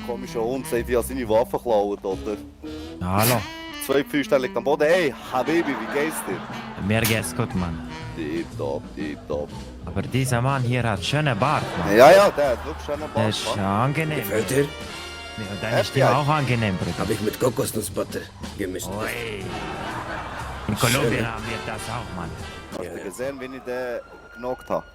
komischer Hund sagt, ich habe seine Waffe geklaut, oder? Hallo, 2 Pfeilsteine liegt am Boden. Hey, Habibi, wie geht's dir? mir geht's gut, Mann. Tipptopp, tipptopp. Aber dieser Mann hier hat schönen Bart, Mann. Ja, ja, der hat wirklich schönen Der Bart, ist Mann. angenehm. Gefällt dir? Ja, deine Stimme auch angenehm, Bruder. Habe ich mit Kokosnussbutter gemischt. Ui. In Kolumbien haben wir das auch, Mann. Hast du gesehen, wie ich den genockt habe?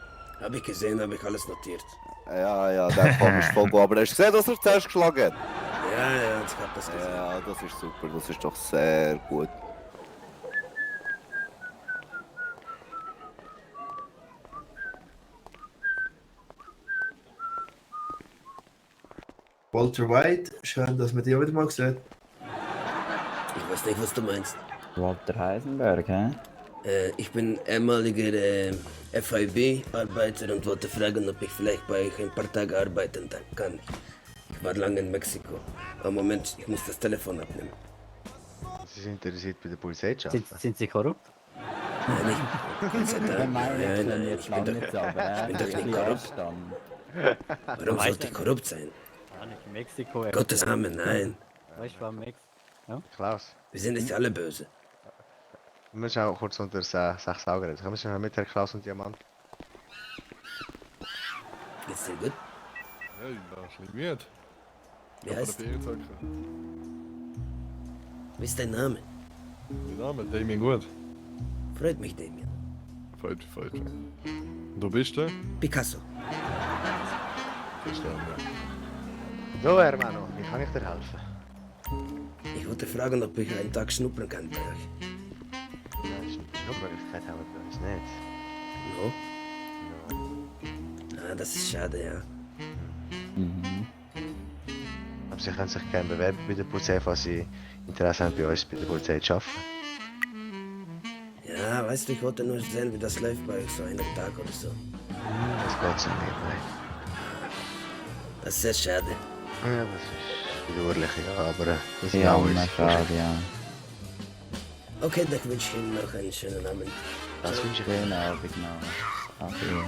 Habe ich gesehen, habe ich alles notiert. Ja, der Fall ist voll gut. Aber hast du gesehen, dass er zuerst geschlagen hat? Ja, ich habe das gesehen. Ja, das ist super. Das ist doch sehr gut. Walter White, schön, dass man dich auch wieder mal sieht. Ich weiß nicht, was du meinst. Walter Heisenberg, hä? Ich bin ehemaliger FIB-Arbeiter und wollte fragen, ob ich vielleicht bei euch ein paar Tage arbeiten kann. Ich war lange in Mexiko. Aber Moment, ich muss das Telefon abnehmen. Sie sind interessiert bei der Polizei zu arbeiten? Sind Sie korrupt? Nein, ich bin doch nicht, aber bin doch nicht korrupt. Warum sollte ich korrupt sein? In Mexiko. Gottes Namen, nein. Weißt du, war Mexiko? Klaus, Wir sind nicht alle böse. wir müssen auch kurz unter 6 Augen reden. Kommen Sie mal mit, Herr Klaus und Diamant? Geht's dir gut? Ja, ich war ein bisschen müde. Wie heißt du? Bier Wie ist dein Name? Mein Name ist Damien Gut. Freut mich, Damien. Freut mich. Du bist der? Picasso. Verstanden, ja. So, Hermano, wie kann ich dir helfen? Ich wollte fragen, ob ich einen Tag schnuppern kann bei euch. Schnuppmöglichkeit haben wir bei uns nicht. No? Ah, das ist schade, ja. Aber Sie können sich gerne bewerben bei der Polizei, falls Sie Interesse haben, bei uns bei der Polizei zu arbeiten. Ja, weißt du, ich wollte nur sehen, wie das läuft bei euch, so einen Tag oder so. Das geht so nicht, nein. Das ist sehr schade. Ja, das ist bedauerlich, ja, aber das ist Ja, auch na klar, ja. Okay, dann wünsche ich Ihnen noch einen schönen Abend. Das wünsche ich Schönen Abend noch. Ade.